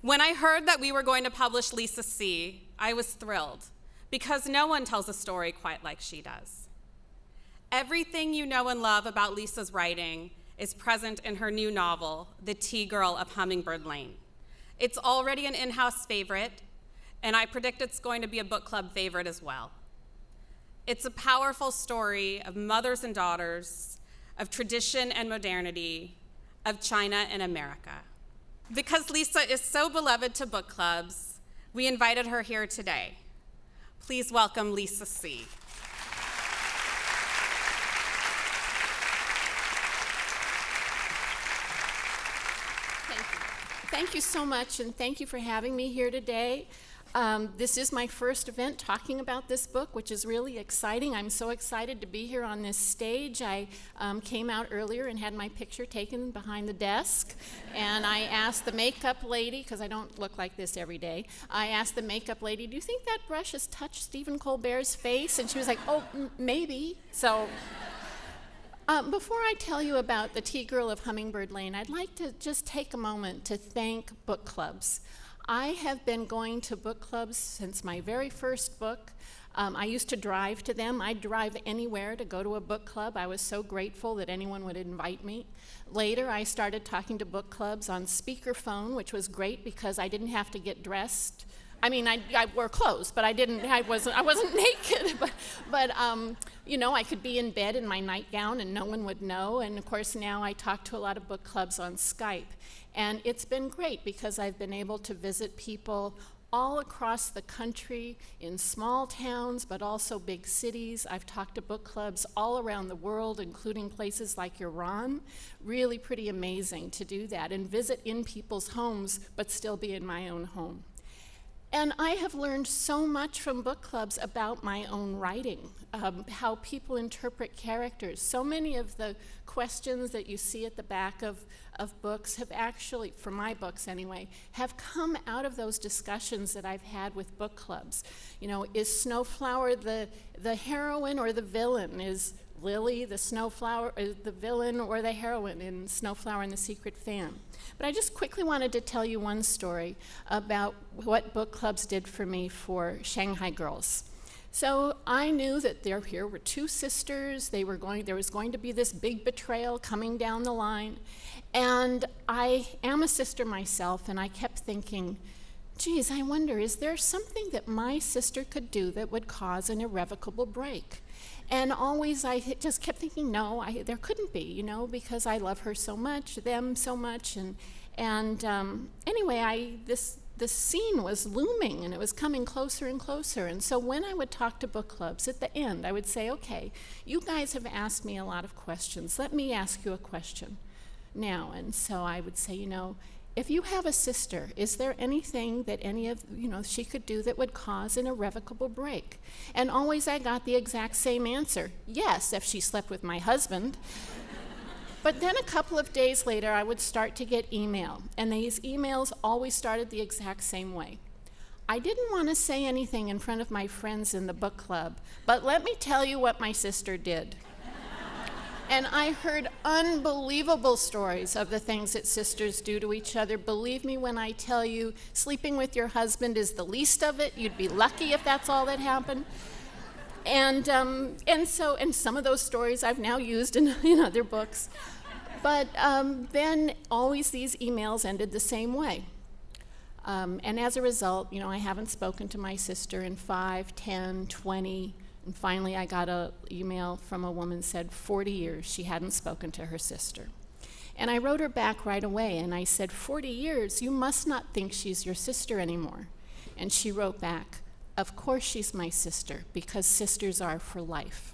When I heard that we were going to publish Lisa C., I was thrilled, because no one tells a story quite like she does. Everything you know and love about Lisa's writing is present in her new novel, The Tea-Girl of Hummingbird Lane. It's already an in-house favorite, and I predict it's going to be a book club favorite as well. It's a powerful story of mothers and daughters, of tradition and modernity, of China and America. Because Lisa is so beloved to book clubs, we invited her here today. Please welcome Lisa C. Thank you so much, and thank you for having me here today. This is my first event talking about this book, which is really exciting. I'm so excited to be here on this stage. I came out earlier and had my picture taken behind the desk, and I asked the makeup lady, because I don't look like this every day, I asked the makeup lady, do you think that brush has touched Stephen Colbert's face? And she was like, oh, maybe. So before I tell you about the Tea-Girl of Hummingbird Lane, I'd like to just take a moment to thank book clubs. I have been going to book clubs since my very first book. I used to drive to them. I'd drive anywhere to go to a book club. I was so grateful that anyone would invite me. Later, I started talking to book clubs on speakerphone, which was great because I didn't have to get dressed. I mean, I wore clothes, but I wasn't naked. But you know, I could be in bed in my nightgown and no one would know. And of course, now I talk to a lot of book clubs on Skype. And it's been great because I've been able to visit people all across the country, in small towns, but also big cities. I've talked to book clubs all around the world, including places like Iran. Really pretty amazing to do that and visit in people's homes, but still be in my own home. And I have learned so much from book clubs about my own writing, how people interpret characters. So many of the questions that you see at the back of books have actually, for my books anyway, have come out of those discussions that I've had with book clubs. You know, is Snowflower the heroine or the villain? Is Lily the Snowflower, the villain or the heroine in Snowflower and the Secret Fan? But I just quickly wanted to tell you one story about what book clubs did for me for Shanghai Girls. So I knew that here were two sisters. There was going to be this big betrayal coming down the line. And I am a sister myself, and I kept thinking, geez, I wonder, is there something that my sister could do that would cause an irrevocable break? And always I just kept thinking, no, there couldn't be, you know, because I love her so much, them so much. And anyway, this scene was looming, and it was coming closer and closer. And so when I would talk to book clubs, at the end, I would say, okay, you guys have asked me a lot of questions. Let me ask you a question now. And so I would say, you know, if you have a sister, is there anything that she could do that would cause an irrevocable break? And always I got the exact same answer. Yes, if she slept with my husband. But then a couple of days later, I would start to get email. And these emails always started the exact same way. I didn't want to say anything in front of my friends in the book club, but let me tell you what my sister did. And I heard unbelievable stories of the things that sisters do to each other. Believe me when I tell you, sleeping with your husband is the least of it. You'd be lucky if that's all that happened. And some of those stories I've now used in other books. But then always these emails ended the same way. And as a result, you know, I haven't spoken to my sister in 5, 10, 20. And finally, I got an email from a woman said 40 years she hadn't spoken to her sister. And I wrote her back right away, and I said, 40 years, you must not think she's your sister anymore. And she wrote back, of course she's my sister, because sisters are for life.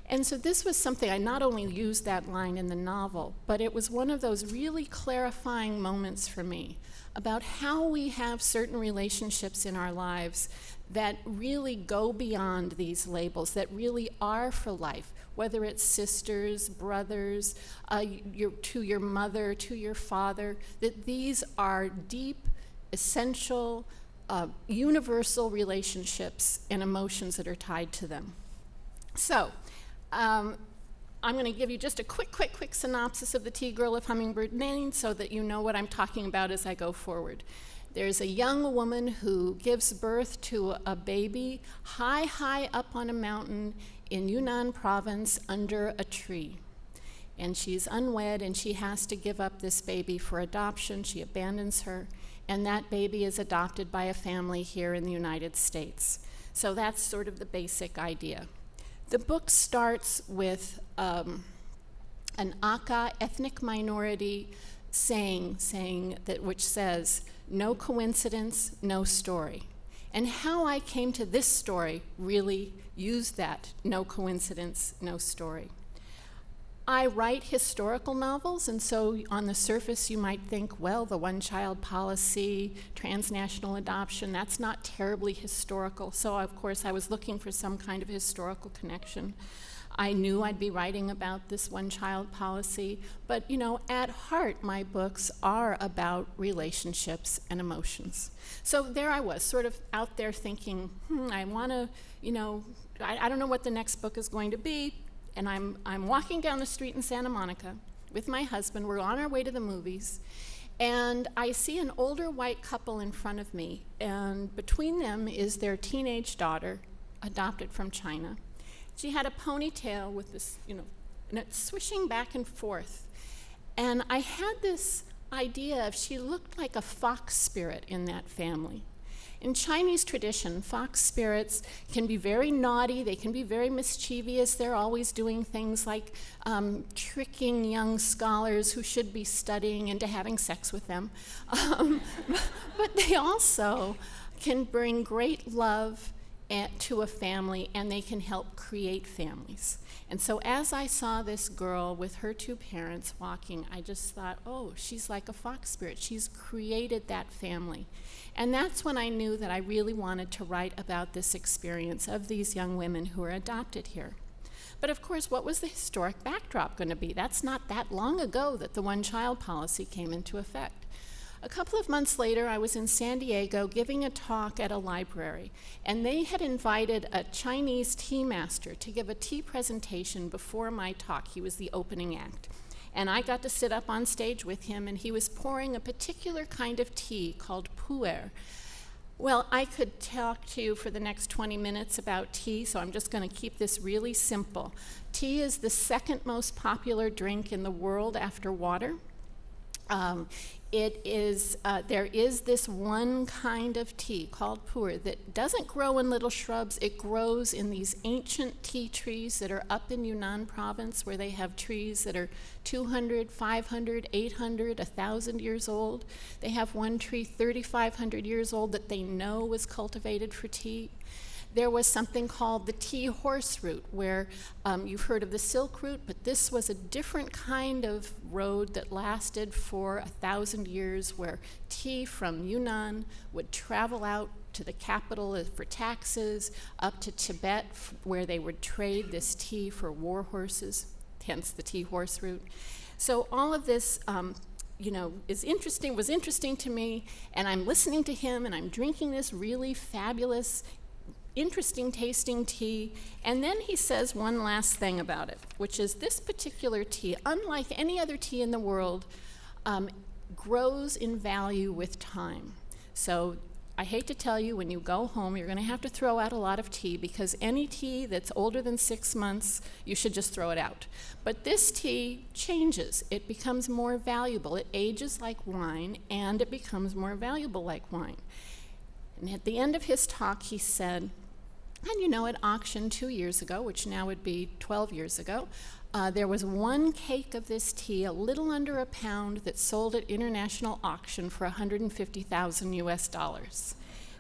And so this was something, I not only used that line in the novel, but it was one of those really clarifying moments for me about how we have certain relationships in our lives that really go beyond these labels, that really are for life, whether it's sisters, brothers, to your mother, to your father, that these are deep, essential, universal relationships and emotions that are tied to them. So, I'm going to give you just a quick synopsis of the Tea-Girl of Hummingbird Lane so that you know what I'm talking about as I go forward. There's a young woman who gives birth to a baby high, high up on a mountain in Yunnan province under a tree. And she's unwed, and she has to give up this baby for adoption. She abandons her, and that baby is adopted by a family here in the United States. So that's sort of the basic idea. The book starts with an Aka ethnic minority saying that, which says, "No coincidence, no story." And how I came to this story really used that no coincidence, no story. I write historical novels, and so on the surface you might think, well, the one-child policy, transnational adoption, that's not terribly historical. So of course I was looking for some kind of historical connection. I knew I'd be writing about this one-child policy, but at heart my books are about relationships and emotions. So there I was, sort of out there thinking, I want to, I don't know what the next book is going to be. And I'm walking down the street in Santa Monica with my husband. We're on our way to the movies, and I see an older white couple in front of me, and between them is their teenage daughter, adopted from China. She had a ponytail with this, and it's swishing back and forth. And I had this idea of she looked like a fox spirit in that family. In Chinese tradition, fox spirits can be very naughty, they can be very mischievous, they're always doing things like tricking young scholars who should be studying into having sex with them. But they also can bring great love to a family, and they can help create families. And so as I saw this girl with her two parents walking, I just thought, oh, she's like a fox spirit. She's created that family. And that's when I knew that I really wanted to write about this experience of these young women who are adopted here. But of course, what was the historic backdrop going to be? That's not that long ago that the one-child policy came into effect. A couple of months later, I was in San Diego giving a talk at a library, and they had invited a Chinese tea master to give a tea presentation before my talk. He was the opening act. And I got to sit up on stage with him, and he was pouring a particular kind of tea called pu'er. Well, I could talk to you for the next 20 minutes about tea, so I'm just going to keep this really simple. Tea is the second most popular drink in the world after water. There is this one kind of tea called pu'er that doesn't grow in little shrubs. It grows in these ancient tea trees that are up in Yunnan province, where they have trees that are 200, 500, 800, 1,000 years old. They have one tree 3,500 years old that they know was cultivated for tea. There was something called the tea horse route, where you've heard of the Silk Route, but this was a different kind of road that lasted for 1,000 years, where tea from Yunnan would travel out to the capital for taxes, up to Tibet, where they would trade this tea for war horses, hence the tea horse route. So all of this was interesting to me, and I'm listening to him, and I'm drinking this really fabulous, interesting tasting tea, and then he says one last thing about it, which is this particular tea, unlike any other tea in the world, grows in value with time. So I hate to tell you, when you go home, you're going to have to throw out a lot of tea, because any tea that's older than 6 months, you should just throw it out. But this tea changes. It becomes more valuable. It ages like wine, and it becomes more valuable like wine. And at the end of his talk, he said, and at auction 2 years ago, which now would be 12 years ago, there was one cake of this tea, a little under a pound, that sold at international auction for $150,000 US.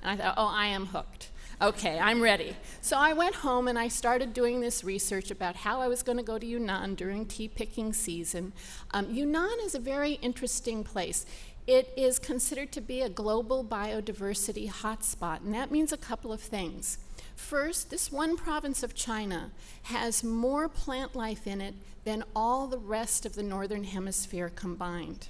And I thought, oh, I am hooked. Okay, I'm ready. So I went home and I started doing this research about how I was going to go to Yunnan during tea picking season. Yunnan is a very interesting place. It is considered to be a global biodiversity hotspot, and that means a couple of things. First, this one province of China has more plant life in it than all the rest of the northern hemisphere combined.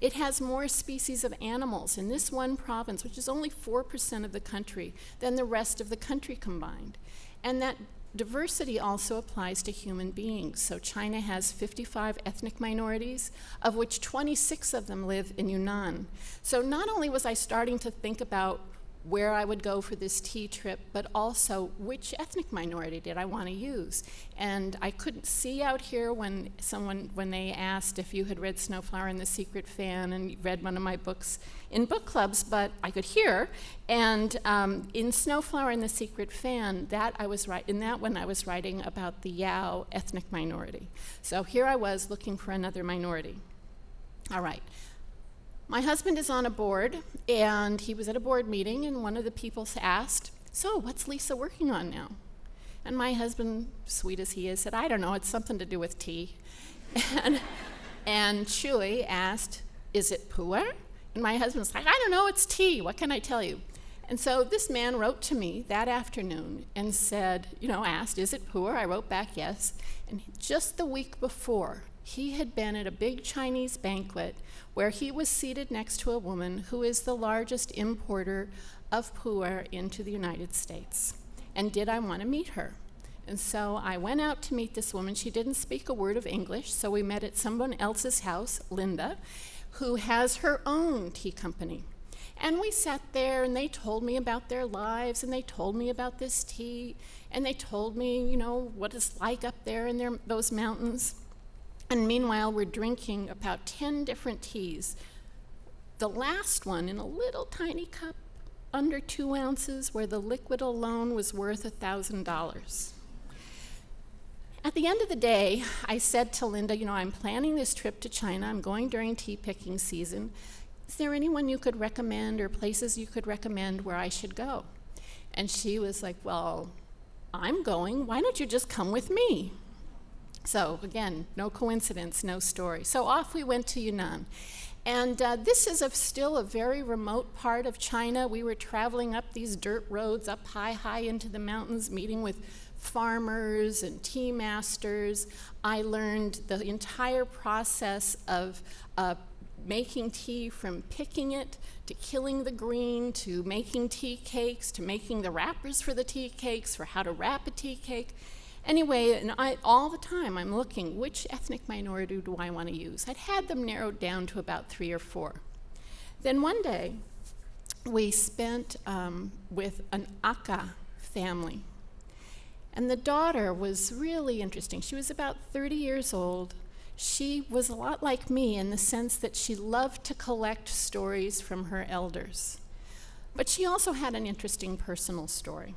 It has more species of animals in this one province, which is only 4% of the country, than the rest of the country combined. And that diversity also applies to human beings. So China has 55 ethnic minorities, of which 26 of them live in Yunnan. So not only was I starting to think about where I would go for this tea trip, but also which ethnic minority did I want to use. And I couldn't see out here when they asked if you had read Snowflower and the Secret Fan and read one of my books in book clubs, but I could hear. And in Snowflower and the Secret Fan, I was writing about the Yao ethnic minority. So here I was looking for another minority. All right. My husband is on a board, and he was at a board meeting, and one of the people asked, "So, what's Lisa working on now?" And my husband, sweet as he is, said, "I don't know, it's something to do with tea." And Shui asked, "Is it pu'er?" And my husband's like, "I don't know, it's tea, what can I tell you?" And so this man wrote to me that afternoon and said, asked, "Is it pu'er?" I wrote back, yes. And just the week before, he had been at a big Chinese banquet where he was seated next to a woman who is the largest importer of pu'er into the United States. And did I want to meet her? And so I went out to meet this woman. She didn't speak a word of English, so we met at someone else's house, Linda, who has her own tea company. And we sat there, and they told me about their lives, and they told me about this tea, and they told me, what it's like up there in those mountains. And meanwhile, we're drinking about 10 different teas. The last one in a little tiny cup, under 2 ounces, where the liquid alone was worth $1,000. At the end of the day, I said to Linda, I'm planning this trip to China. I'm going during tea picking season. Is there anyone you could recommend or places you could recommend where I should go? And she was like, "Well, I'm going. Why don't you just come with me?" So again, no coincidence, no story. So off we went to Yunnan. And this is still a very remote part of China. We were traveling up these dirt roads, up high into the mountains, meeting with farmers and tea masters. I learned the entire process of making tea, from picking it to killing the green to making tea cakes to making the wrappers for the tea cakes, for how to wrap a tea cake. Anyway, and all the time I'm looking, which ethnic minority do I want to use? I'd had them narrowed down to about 3 or 4. Then one day, we spent with an Aka family. And the daughter was really interesting. She was about 30 years old. She was a lot like me in the sense that she loved to collect stories from her elders. But she also had an interesting personal story.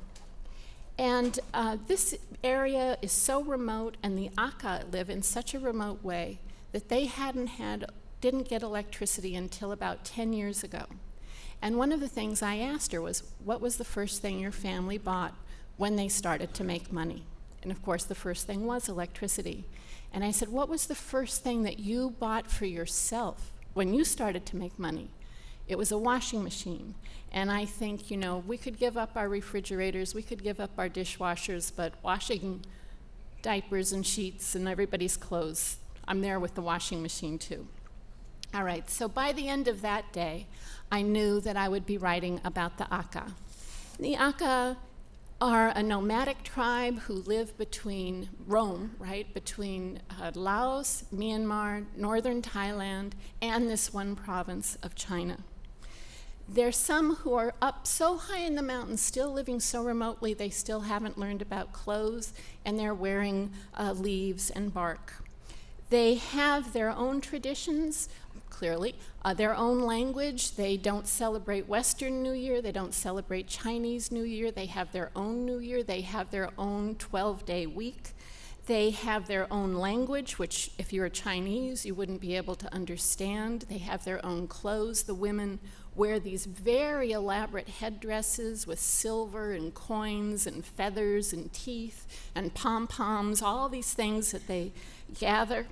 And this area is so remote, and the Aka live in such a remote way that they didn't get electricity until about 10 years ago. And one of the things I asked her was, what was the first thing your family bought when they started to make money? And of course, the first thing was electricity. And I said, what was the first thing that you bought for yourself when you started to make money? It was a washing machine. And I think, we could give up our refrigerators, we could give up our dishwashers, but washing diapers and sheets and everybody's clothes, I'm there with the washing machine too. All right, so by the end of that day, I knew that I would be writing about the Aka. The Aka are a nomadic tribe who live between between Laos, Myanmar, northern Thailand, and this one province of China. There's some who are up so high in the mountains, still living so remotely, they still haven't learned about clothes, and they're wearing leaves and bark. They have their own traditions, clearly, their own language. They don't celebrate Western New Year. They don't celebrate Chinese New Year. They have their own New Year. They have their own 12-day week. They have their own language, which if you're Chinese, you wouldn't be able to understand. They have their own clothes. The women wear these very elaborate headdresses with silver and coins and feathers and teeth and pom-poms, all these things that they gather.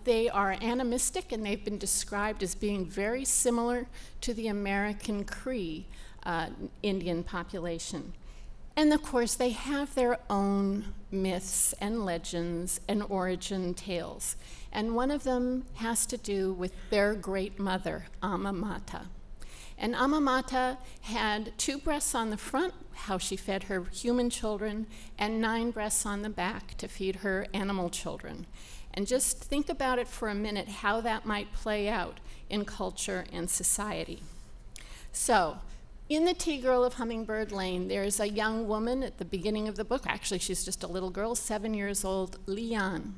They are animistic, and they've been described as being very similar to the American Cree Indian population. And of course, they have their own myths and legends and origin tales. And one of them has to do with their great mother, Amma Mata. And Amamata had 2 breasts on the front, how she fed her human children, and 9 breasts on the back to feed her animal children. And just think about it for a minute, how that might play out in culture and society. So, in the Tea Girl of Hummingbird Lane, there's a young woman at the beginning of the book. Actually, she's just a little girl, 7 years old, Lian.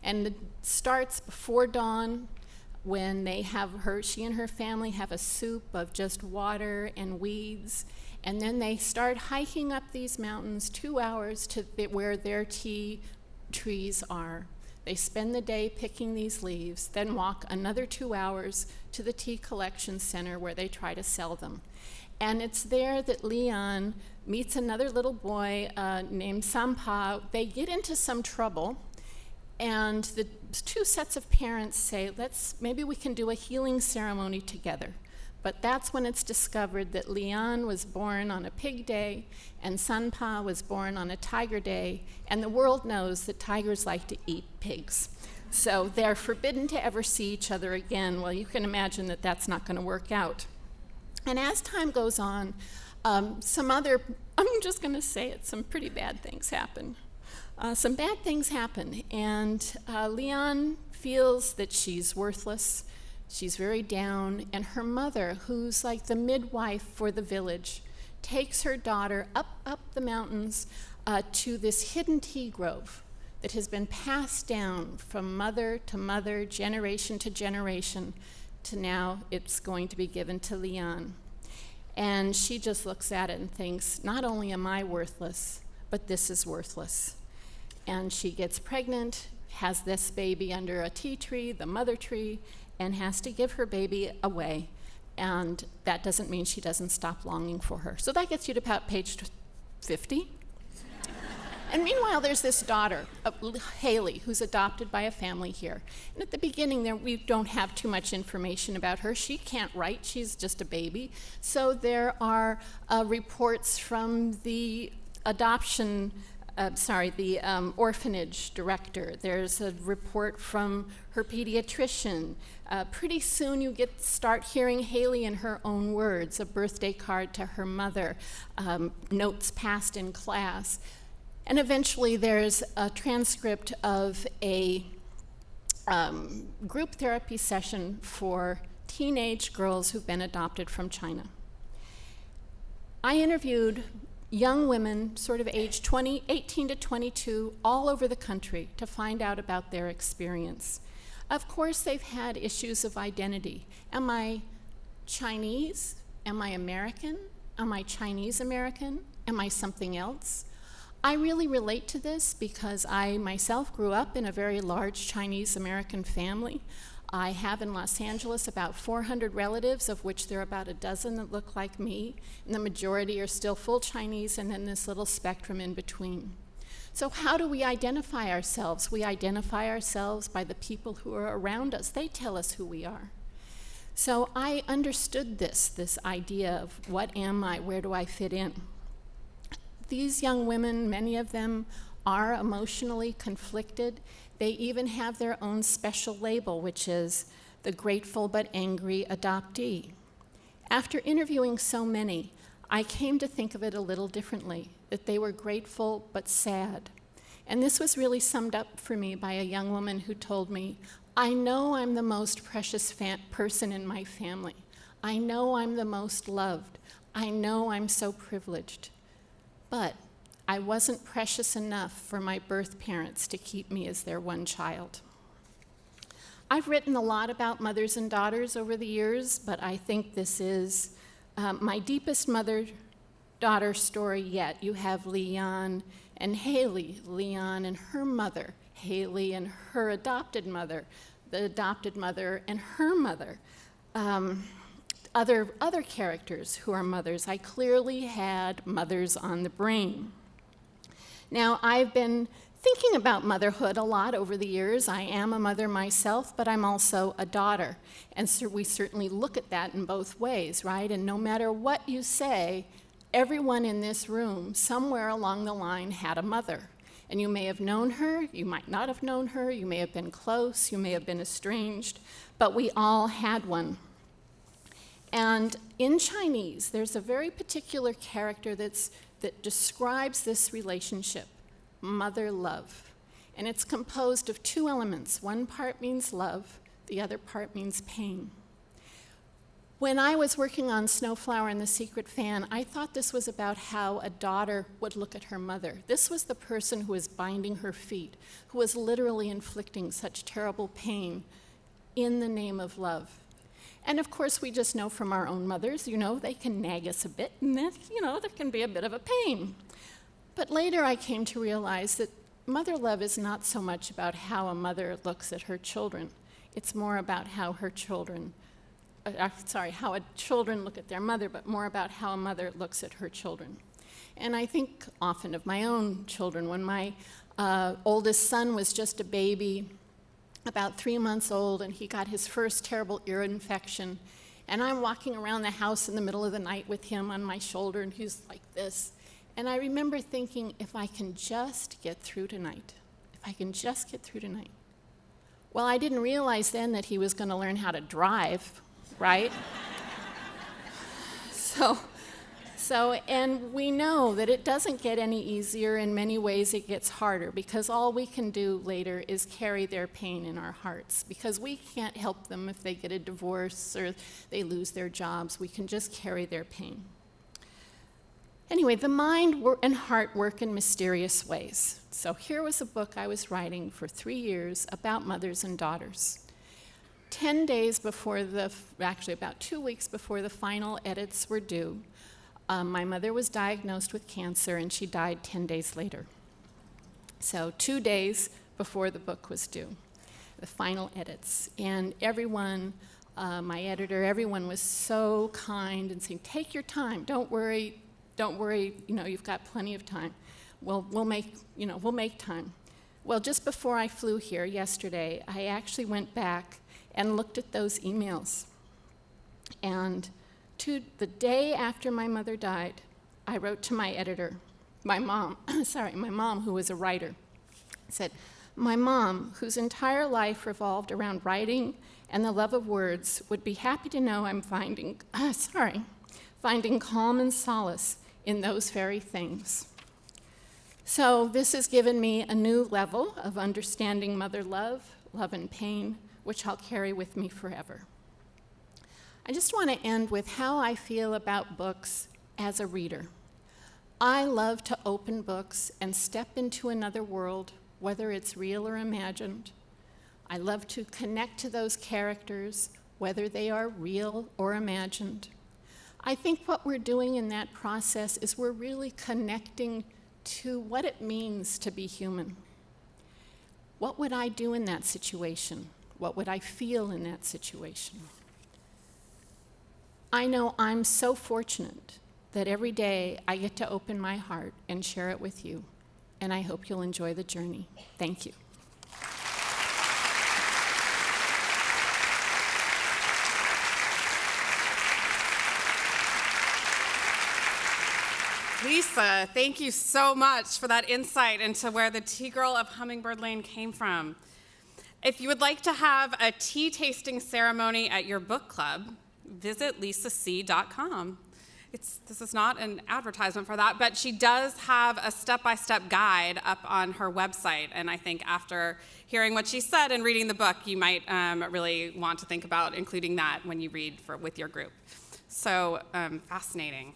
And it starts before dawn, when she and her family have a soup of just water and weeds, and then they start hiking up these mountains 2 hours to where their tea trees are. They spend the day picking these leaves, then walk another 2 hours to the tea collection center where they try to sell them. And it's there that Lian meets another little boy named Sampa. They get into some trouble, and the 2 sets of parents say, maybe we can do a healing ceremony together. But that's when it's discovered that Lian was born on a pig day and Sanpa was born on a tiger day, and the world knows that tigers like to eat pigs. So they're forbidden to ever see each other again. Well, you can imagine that that's not going to work out. And as time goes on, I'm just going to say it, some pretty bad things happen. Some bad things happen, and Lian feels that she's worthless. She's very down, and her mother, who's like the midwife for the village, takes her daughter up the mountains to this hidden tea grove that has been passed down from mother to mother, generation to generation, to now it's going to be given to Lian. And she just looks at it and thinks, not only am I worthless, but this is worthless. And she gets pregnant, has this baby under a tea tree, the mother tree, and has to give her baby away. And that doesn't mean she doesn't stop longing for her. So that gets you to about page 50. And meanwhile, there's this daughter, Haley, who's adopted by a family here. And at the beginning, we don't have too much information about her. She can't write. She's just a baby. So there are reports from the orphanage director. There's a report from her pediatrician. Pretty soon you start hearing Haley in her own words, a birthday card to her mother, notes passed in class. And eventually there's a transcript of a group therapy session for teenage girls who've been adopted from China. I interviewed young women, sort of age 18 to 22, all over the country to find out about their experience. Of course, they've had issues of identity. Am I Chinese? Am I American? Am I Chinese American? Am I something else? I really relate to this because I myself grew up in a very large Chinese American family. I have in Los Angeles about 400 relatives, of which there are about a dozen that look like me, and the majority are still full Chinese, and then this little spectrum in between. So how do we identify ourselves? We identify ourselves by the people who are around us. They tell us who we are. So I understood this idea of what am I, where do I fit in? These young women, many of them are emotionally conflicted. They even have their own special label, which is the grateful but angry adoptee. After interviewing so many, I came to think of it a little differently, that they were grateful but sad. And this was really summed up for me by a young woman who told me, I know I'm the most precious person in my family. I know I'm the most loved. I know I'm so privileged. But I wasn't precious enough for my birth parents to keep me as their one child. I've written a lot about mothers and daughters over the years, but I think this is my deepest mother-daughter story yet. You have Lian and Haley, Lian and her mother, Haley and her adopted mother, the adopted mother and her mother. Other characters who are mothers. I clearly had mothers on the brain. Now, I've been thinking about motherhood a lot over the years. I am a mother myself, but I'm also a daughter. And so we certainly look at that in both ways, right? And no matter what you say, everyone in this room, somewhere along the line, had a mother. And you may have known her, you might not have known her, you may have been close, you may have been estranged, but we all had one. And in Chinese, there's a very particular character that describes this relationship, mother-love. And it's composed of two elements. One part means love, the other part means pain. When I was working on Snowflower and the Secret Fan, I thought this was about how a daughter would look at her mother. This was the person who was binding her feet, who was literally inflicting such terrible pain in the name of love. And of course, we just know from our own mothers, they can nag us a bit, and that, there can be a bit of a pain. But later I came to realize that mother love is not so much about how a mother looks at her children. It's more about how children look at their mother, but more about how a mother looks at her children. And I think often of my own children. When my oldest son was just a baby, about 3 months old, and he got his first terrible ear infection, and I'm walking around the house in the middle of the night with him on my shoulder, and he's like this. And I remember thinking, if I can just get through tonight, Well, I didn't realize then that he was going to learn how to drive, right? And we know that it doesn't get any easier. In many ways, it gets harder, because all we can do later is carry their pain in our hearts, because we can't help them if they get a divorce or they lose their jobs. We can just carry their pain. Anyway, the mind and heart work in mysterious ways. So here was a book I was writing for 3 years about mothers and daughters. 10 days before about 2 weeks before the final edits were due, my mother was diagnosed with cancer, and she died 10 days later. So 2 days before the book was due, the final edits. And everyone, my editor, everyone was so kind and saying, take your time, don't worry, you've got plenty of time. We'll make time. Well, just before I flew here yesterday, I actually went back and looked at those emails. And the day after my mother died, I wrote to my editor, my mom, who was a writer. I said, my mom, whose entire life revolved around writing and the love of words, would be happy to know I'm finding calm and solace in those very things. So this has given me a new level of understanding mother love and pain, which I'll carry with me forever. I just want to end with how I feel about books as a reader. I love to open books and step into another world, whether it's real or imagined. I love to connect to those characters, whether they are real or imagined. I think what we're doing in that process is we're really connecting to what it means to be human. What would I do in that situation? What would I feel in that situation? I know I'm so fortunate that every day I get to open my heart and share it with you, and I hope you'll enjoy the journey. Thank you. Lisa, thank you so much for that insight into where the tea girl of Hummingbird Lane came from. If you would like to have a tea tasting ceremony at your book club, visit lisac.com. This is not an advertisement for that, but she does have a step-by-step guide up on her website, and I think after hearing what she said and reading the book, you might really want to think about including that when you read with your group. So fascinating.